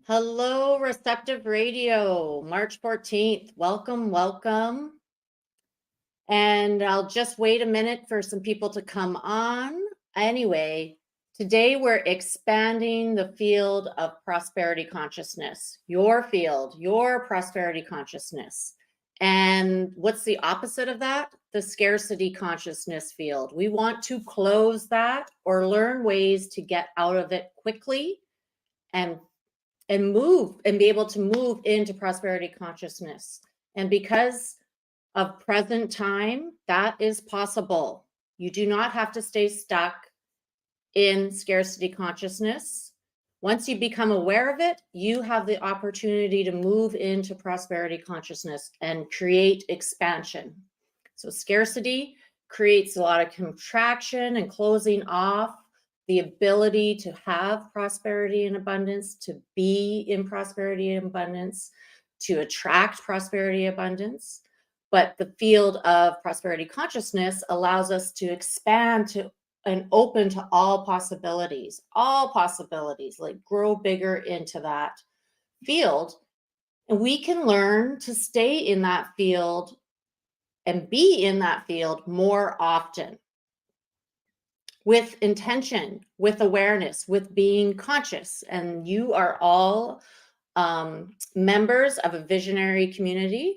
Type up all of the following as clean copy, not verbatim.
Hello, Receptive Radio, March 14th. Welcome, welcome. And I'll just wait a minute for some people to come on. Anyway, today we're expanding the field of prosperity consciousness, your field, your prosperity consciousness. And what's the opposite of that? The scarcity consciousness field. We want to close that or learn ways to get out of it quickly and move and be able to move into prosperity consciousness. And because of present time, that is possible. You do not have to stay stuck in scarcity consciousness. Once you become aware of it, you have the opportunity to move into prosperity consciousness and create expansion. So scarcity creates a lot of contraction and closing off the ability to have prosperity and abundance, to be in prosperity and abundance, to attract prosperity and abundance. But the field of prosperity consciousness allows us to expand to and open to all possibilities, like grow bigger into that field. And we can learn to stay in that field and be in that field more often, with intention, with awareness, with being conscious. And you are all members of a visionary community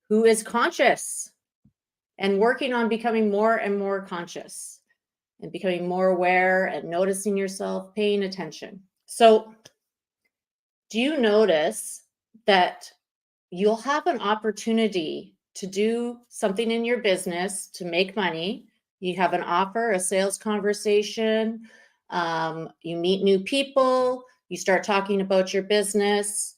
who is conscious and working on becoming more and more conscious and becoming more aware and noticing yourself, paying attention. So do you notice that you'll have an opportunity to do something in your business to make money? You have an offer, a sales conversation, you meet new people, you start talking about your business,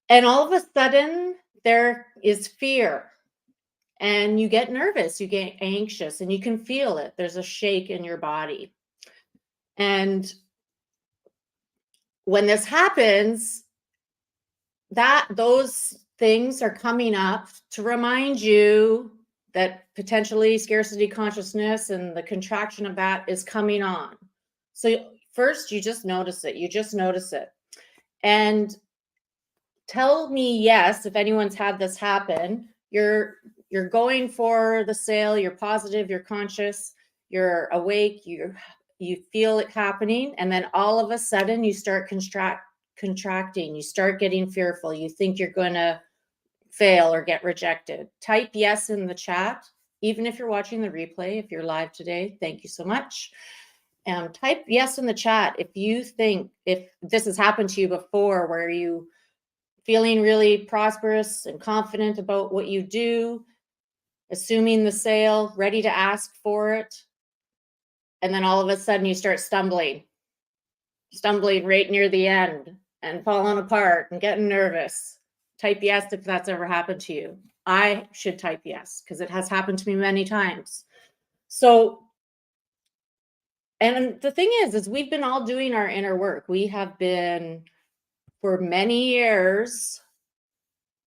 and all of a sudden there is fear and you get nervous, you get anxious, and you can feel it. There's a shake in your body. And when this happens, those things are coming up to remind you that potentially scarcity consciousness and the contraction of that is coming on. So first you just notice it. And tell me yes if anyone's had this happen. You're going for the sale, you're positive, you're conscious, you're awake, you feel it happening, and then all of a sudden you start contracting, you start getting fearful, you think you're going to fail or get rejected. Type yes in the chat, even if you're watching the replay. If you're live today, thank you so much. Type yes in the chat if you think, if this has happened to you before, where you feeling really prosperous and confident about what you do, assuming the sale, ready to ask for it, and then all of a sudden you start stumbling right near the end and falling apart and getting nervous. Type yes if that's ever happened to you. I should type yes because it has happened to me many times. So, and the thing is we've been all doing our inner work. We have been for many years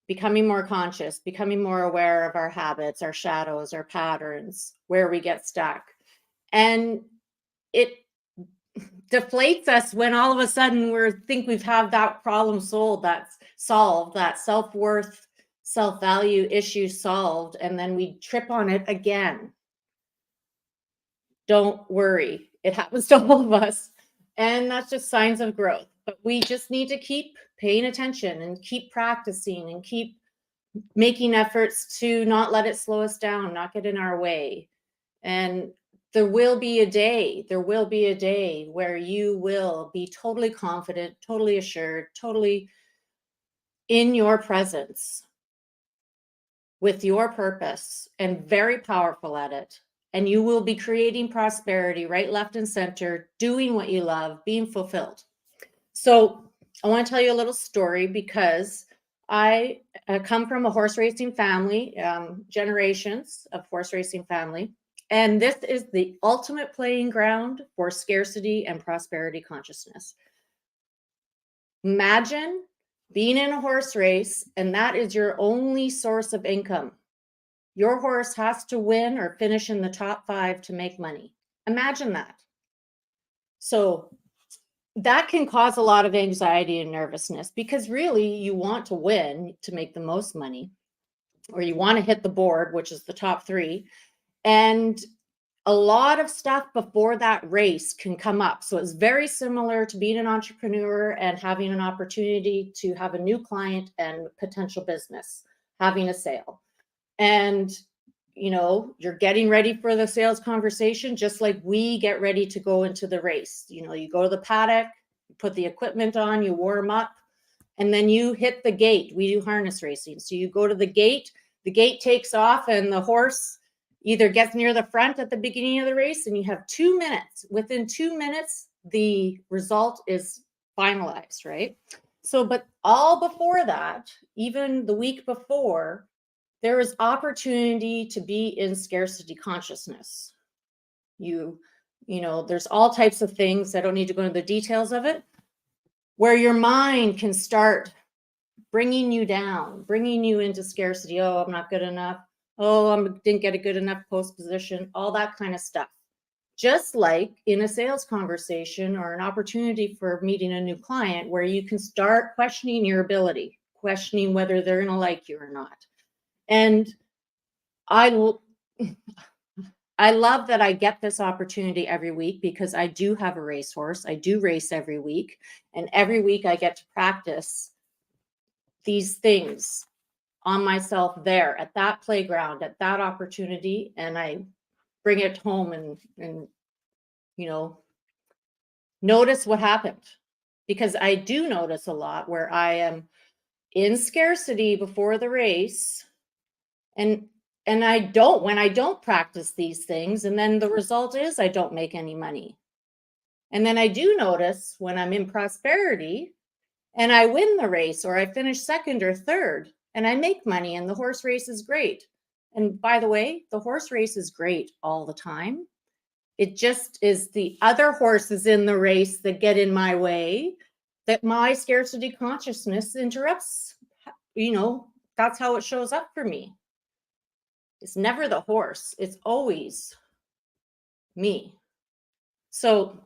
becoming more conscious, becoming more aware of our habits, our shadows, our patterns, where we get stuck. And it deflates us when all of a sudden we think we've had that problem solved, that self-worth, self-value issue solved, and then we trip on it again. Don't worry, it happens to all of us, and that's just signs of growth. But we just need to keep paying attention and keep practicing and keep making efforts to not let it slow us down, not get in our way. And there will be a day where you will be totally confident, totally assured, totally in your presence with your purpose and very powerful at it. And you will be creating prosperity right, left, and center, doing what you love, being fulfilled. So I want to tell you a little story because I come from a horse racing family, generations of horse racing family. And this is the ultimate playing ground for scarcity and prosperity consciousness. Imagine being in a horse race, and that is your only source of income. Your horse has to win or finish in the top 5 to make money. Imagine that. So that can cause a lot of anxiety and nervousness, because really you want to win to make the most money, or you want to hit the board, which is the top 3. And a lot of stuff before that race can come up. So it's very similar to being an entrepreneur and having an opportunity to have a new client and potential business, having a sale. And you're getting ready for the sales conversation, just like we get ready to go into the race. You go to the paddock, you put the equipment on, you warm up, and then you hit the gate. We do harness racing. So you go to the gate takes off, and the horse either gets near the front at the beginning of the race, and you have 2 minutes. Within 2 minutes, the result is finalized, right? So, but all before that, even the week before, there is opportunity to be in scarcity consciousness. There's all types of things. I don't need to go into the details of it, where your mind can start bringing you down, bringing you into scarcity. Oh, I'm not good enough. Oh, I didn't get a good enough post position, all that kind of stuff. Just like in a sales conversation or an opportunity for meeting a new client, where you can start questioning your ability, questioning whether they're going to like you or not. And I love that I get this opportunity every week, because I do have a racehorse. I do race every week, and every week I get to practice these things on myself there at that playground, at that opportunity, and I bring it home and notice what happened. Because I do notice a lot where I am in scarcity before the race, and when I don't practice these things, and then the result is I don't make any money. And then I do notice when I'm in prosperity and I win the race, or I finish second or third, and I make money, and the horse race is great. And by the way, the horse race is great all the time. It just is the other horses in the race that get in my way, that my scarcity consciousness interrupts. That's how it shows up for me. It's never the horse. It's always me. So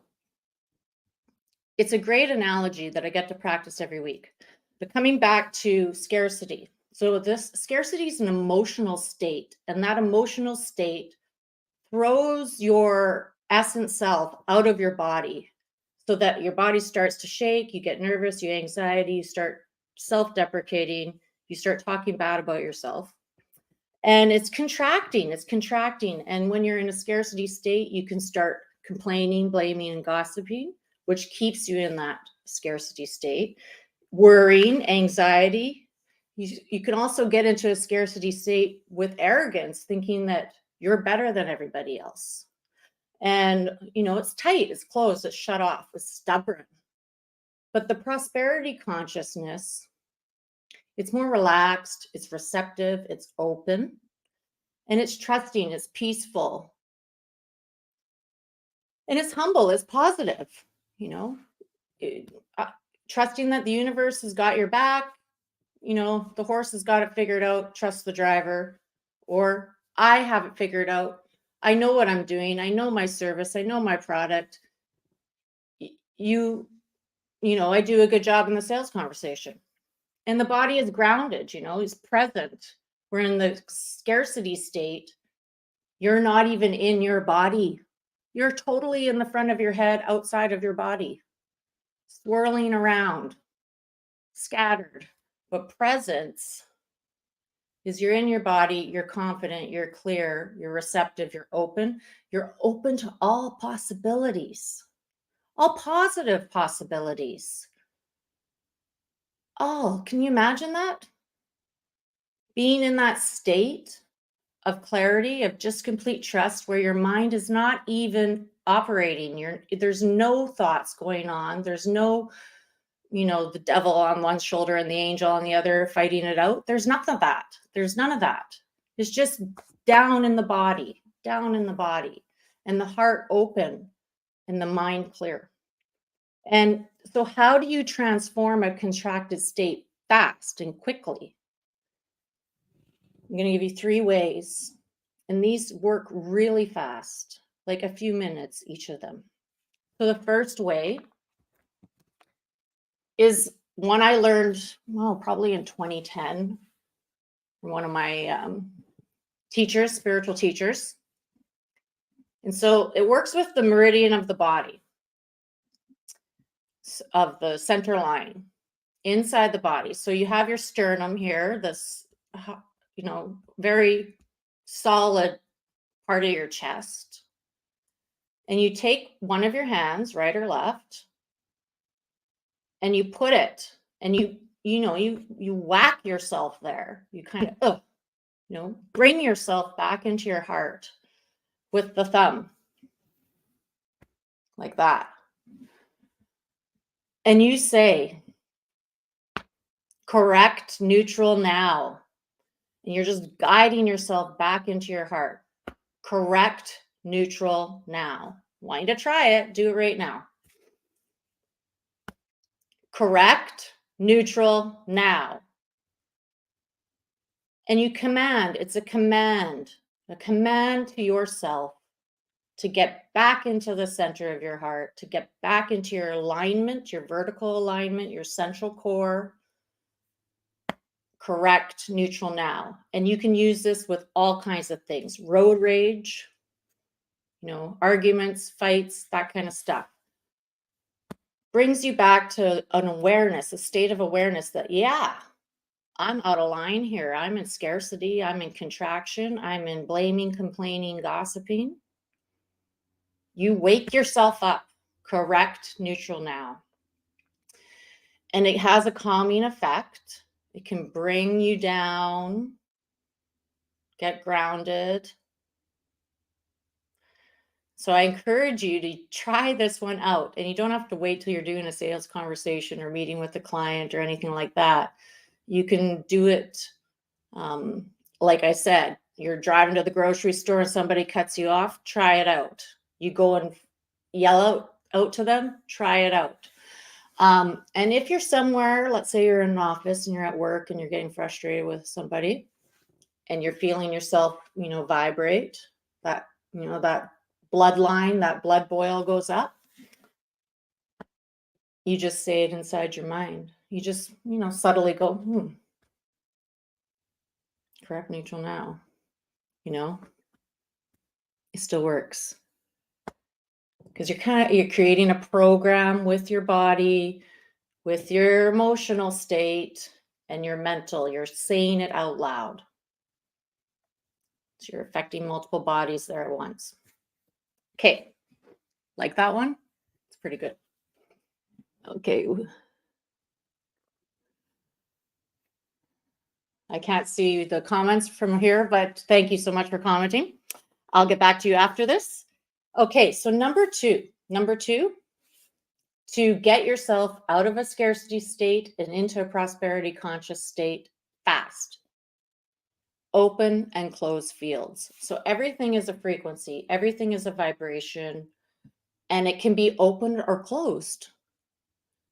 it's a great analogy that I get to practice every week. But coming back to scarcity. So this scarcity is an emotional state, and that emotional state throws your essence self out of your body, so that your body starts to shake, you get nervous, you anxiety, you start self-deprecating, you start talking bad about yourself. And it's contracting. And when you're in a scarcity state, you can start complaining, blaming, and gossiping, which keeps you in that scarcity state. Worrying, anxiety. You can also get into a scarcity state with arrogance, thinking that you're better than everybody else. And, it's tight, it's closed, it's shut off, it's stubborn. But the prosperity consciousness, it's more relaxed, it's receptive, it's open, and it's trusting, it's peaceful, and it's humble, it's positive, trusting that the universe has got your back, the horse has got it figured out, trust the driver, or I have it figured out. I know what I'm doing. I know my service. I know my product. I do a good job in the sales conversation. And the body is grounded, is present. We're in the scarcity state. You're not even in your body. You're totally in the front of your head, outside of your body, swirling around, scattered. But presence is you're in your body, you're confident, you're clear, you're receptive, you're open to all possibilities, all positive possibilities. Oh, can you imagine that? Being in that state of clarity, of just complete trust, where your mind is not even operating. There's no thoughts going on. There's no, the devil on one shoulder and the angel on the other fighting it out. There's none of that. There's none of that. It's just down in the body, and the heart open and the mind clear. And so how do you transform a contracted state fast and quickly? I'm going to give you 3 ways, and these work really fast, like a few minutes, each of them. So the first way is one I learned, well, probably in 2010 from one of my teachers, spiritual teachers. And so it works with the meridian of the body, of the center line inside the body. So you have your sternum here, this, very solid part of your chest. And you take one of your hands, right or left, and you put it, and you whack yourself there. You kind of, bring yourself back into your heart with the thumb, like that. And you say, correct, neutral, now. And you're just guiding yourself back into your heart. Correct, neutral, now. Want you to try it. Do it right now. Correct, neutral, now. And you command, it's a command to yourself to get back into the center of your heart, to get back into your alignment, your vertical alignment, your central core. Correct, neutral, now. And you can use this with all kinds of things. Road rage, arguments, fights, that kind of stuff. Brings you back to an awareness, a state of awareness that, yeah, I'm out of line here. I'm in scarcity. I'm in contraction. I'm in blaming, complaining, gossiping. You wake yourself up. Correct, neutral, now. And it has a calming effect. It can bring you down, get grounded. So I encourage you to try this one out. And you don't have to wait till you're doing a sales conversation or meeting with a client or anything like that. You can do it, like I said, you're driving to the grocery store and somebody cuts you off, try it out. You go and yell out to them, try it out. And if you're somewhere, let's say you're in an office and you're at work and you're getting frustrated with somebody and you're feeling yourself, vibrate, that bloodline, that blood boil goes up. You just say it inside your mind. You just, subtly go, correct, neutral, now. It still works. Because you're creating a program with your body, with your emotional state, and your mental. You're saying it out loud. So you're affecting multiple bodies there at once. Okay, like that one? It's pretty good. Okay. I can't see the comments from here, but thank you so much for commenting. I'll get back to you after this. Okay, so number two, to get yourself out of a scarcity state and into a prosperity conscious state fast. Open and close fields. So everything is a frequency, everything is a vibration, and it can be open or closed.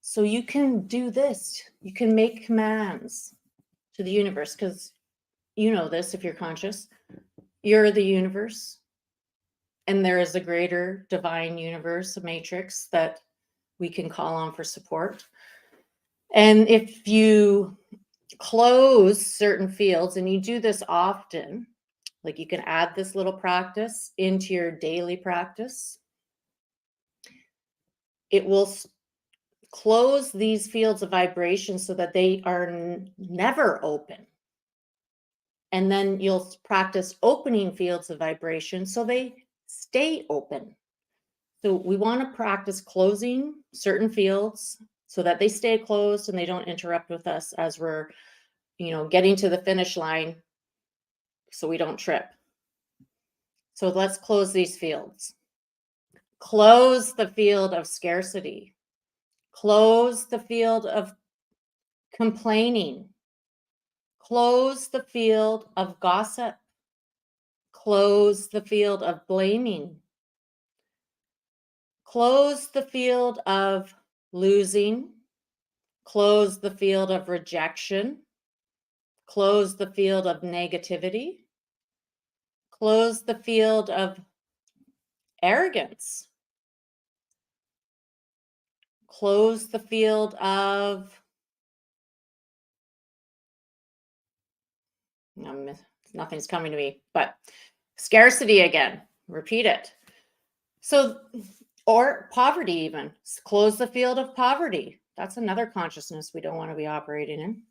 So you can do this. You can make commands to the universe, because you know this if you're conscious. You're the universe, and there is a greater divine universe, a matrix that we can call on for support. And if you close certain fields, and you do this often, like you can add this little practice into your daily practice, it will close these fields of vibration so that they are never open. And then you'll practice opening fields of vibration so they stay open. So we want to practice closing certain fields so that they stay closed and they don't interrupt with us as we're, getting to the finish line, so we don't trip. So let's close these fields. Close the field of scarcity. Close the field of complaining. Close the field of gossip. Close the field of blaming. Close the field of losing. Close the field of rejection. Close the field of negativity. Close the field of arrogance. close the field of, nothing's coming to me, but scarcity again. Repeat it. So, or poverty even. Close the field of poverty. That's another consciousness we don't want to be operating in.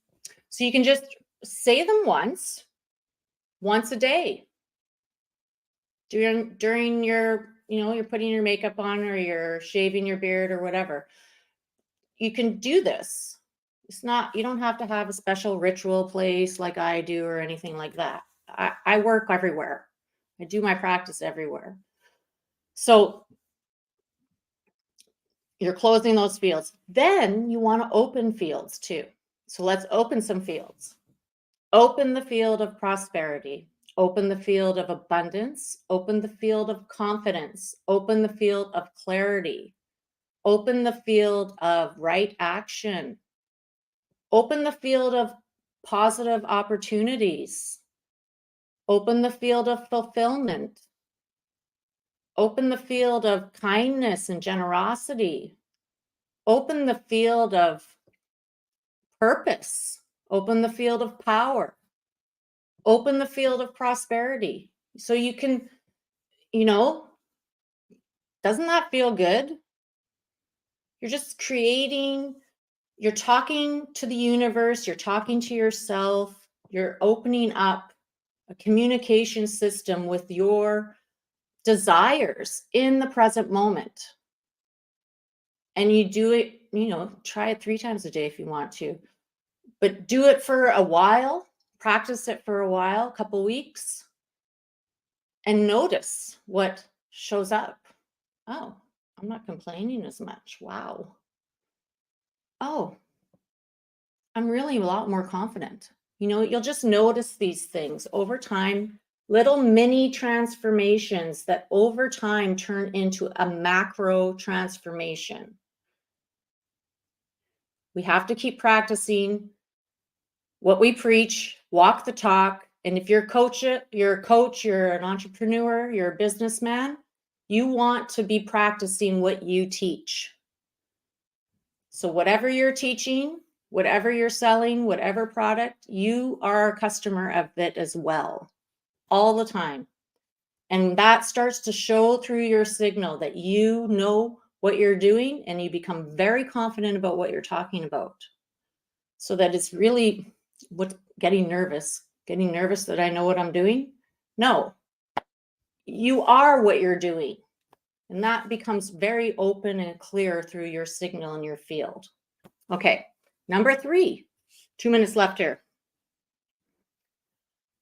So you can just say them once a day. During your, you're putting your makeup on or you're shaving your beard or whatever. You can do this. It's not, you don't have to have a special ritual place like I do or anything like that. I work everywhere. I do my practice everywhere. So you're closing those fields. Then you want to open fields too. So let's open some fields. Open the field of prosperity. Open the field of abundance. Open the field of confidence. Open the field of clarity. Open the field of right action. Open the field of positive opportunities. Open the field of fulfillment. Open the field of kindness and generosity. Open the field of purpose. Open the field of power. Open the field of prosperity. So you can, doesn't that feel good? You're just creating, you're talking to the universe, you're talking to yourself, you're opening up a communication system with your desires in the present moment. And you do it, try it 3 times a day if you want to, but do it for a while, practice it for a while, a couple weeks, and notice what shows up. Oh, I'm not complaining as much. Wow. Oh, I'm really a lot more confident. You'll just notice these things over time, little mini transformations that over time turn into a macro transformation. We have to keep practicing what we preach, walk the talk. And if you're a coach, you're an entrepreneur, you're a businessman, you want to be practicing what you teach. So whatever you're teaching, whatever you're selling, whatever product, you are a customer of it as well, all the time. And that starts to show through your signal that you know what you're doing and you become very confident about what you're talking about. So that it's really getting nervous that I know what I'm doing. No, you are what you're doing. And that becomes very open and clear through your signal in your field. Okay, number 3, 2 minutes left here.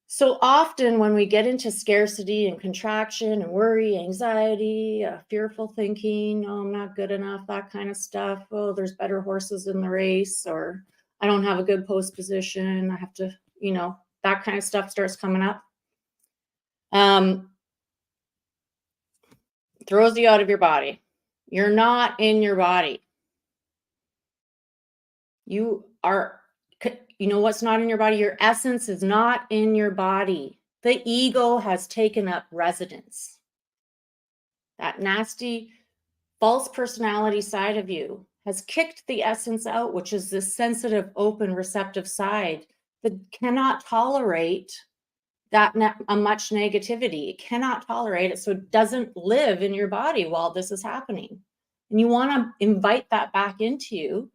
So often when we get into scarcity and contraction and worry, anxiety, fearful thinking, oh, I'm not good enough, that kind of stuff. Oh, there's better horses in the race, or I don't have a good post position. I have to, that kind of stuff starts coming up. Throws you out of your body. You're not in your body. You are, what's not in your body? Your essence is not in your body. The ego has taken up residence. That nasty, false personality side of you has kicked the essence out, which is this sensitive, open, receptive side that cannot tolerate much negativity. It cannot tolerate it, so it doesn't live in your body while this is happening. And you want to invite that back into you.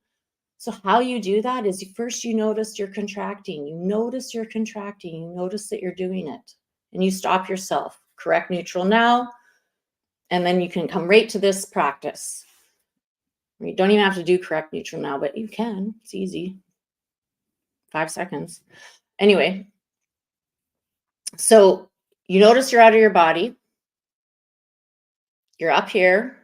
So how you do that is first you notice you're contracting. You notice you're contracting. You notice that you're doing it. And you stop yourself. Correct, neutral, now. And then you can come right to this practice. You don't even have to do correct, neutral, now, but you can. It's easy. 5 seconds. Anyway. So you notice you're out of your body. You're up here.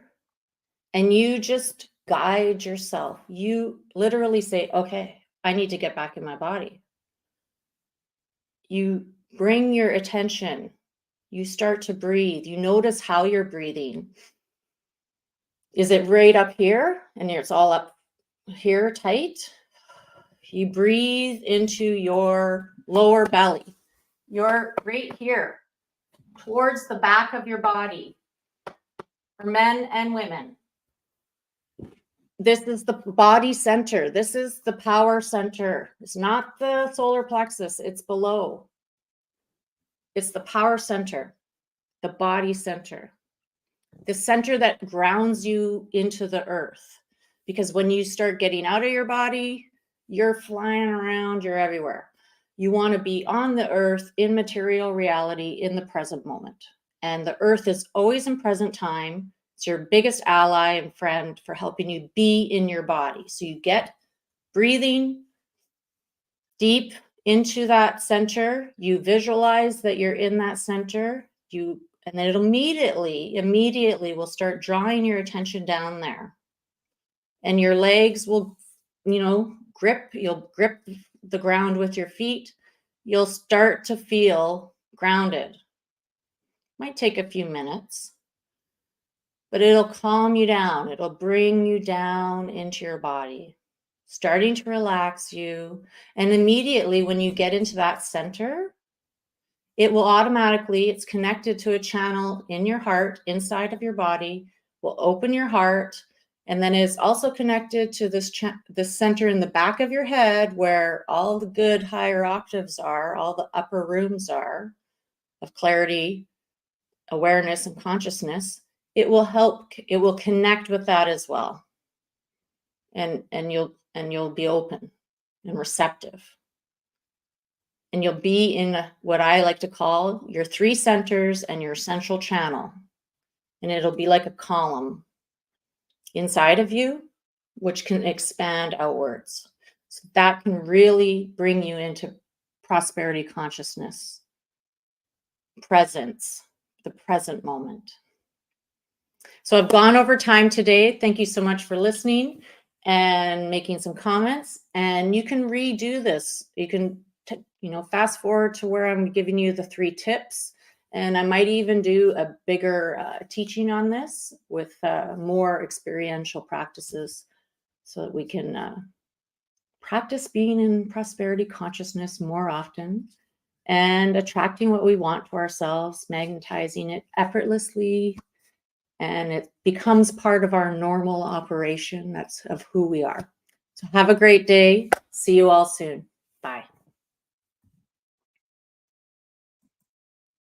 And you just guide yourself. You literally say, okay, I need to get back in my body. You bring your attention. You start to breathe. You notice how you're breathing. Is it right up here? And it's all up here tight. You breathe into your lower belly. You're right here, towards the back of your body, for men and women. This is the body center. This is the power center. It's not the solar plexus. It's below. It's the power center, the body center, the center that grounds you into the earth. Because when you start getting out of your body, you're flying around, you're everywhere. You want to be on the earth in material reality in the present moment. And the earth is always in present time. It's your biggest ally and friend for helping you be in your body. So you get breathing deep into that center. You visualize that you're in that center. And then it'll immediately will start drawing your attention down there. And your legs will, you'll grip the ground with your feet. You'll start to feel grounded. Might take a few minutes, but it'll calm you down. It'll bring you down into your body, starting to relax you. And immediately when you get into that center, it will automatically, it's connected to a channel in your heart, inside of your body, will open your heart. And then it's also connected to this center in the back of your head where all the good higher octaves are, all the upper rooms are of clarity, awareness, and consciousness. It will connect with that as well. And you'll be open and receptive. And you'll be in what I like to call your three centers and your central channel. And it'll be like a column inside of you, which can expand outwards. So that can really bring you into prosperity consciousness, presence, the present moment. So I've gone over time today. Thank you so much for listening and making some comments. And you can redo this. You can fast forward to where I'm giving you the 3 tips. And I might even do a bigger teaching on this with more experiential practices so that we can practice being in prosperity consciousness more often and attracting what we want to ourselves, magnetizing it effortlessly, and it becomes part of our normal operation. That's of who we are. So have a great day. See you all soon. Bye.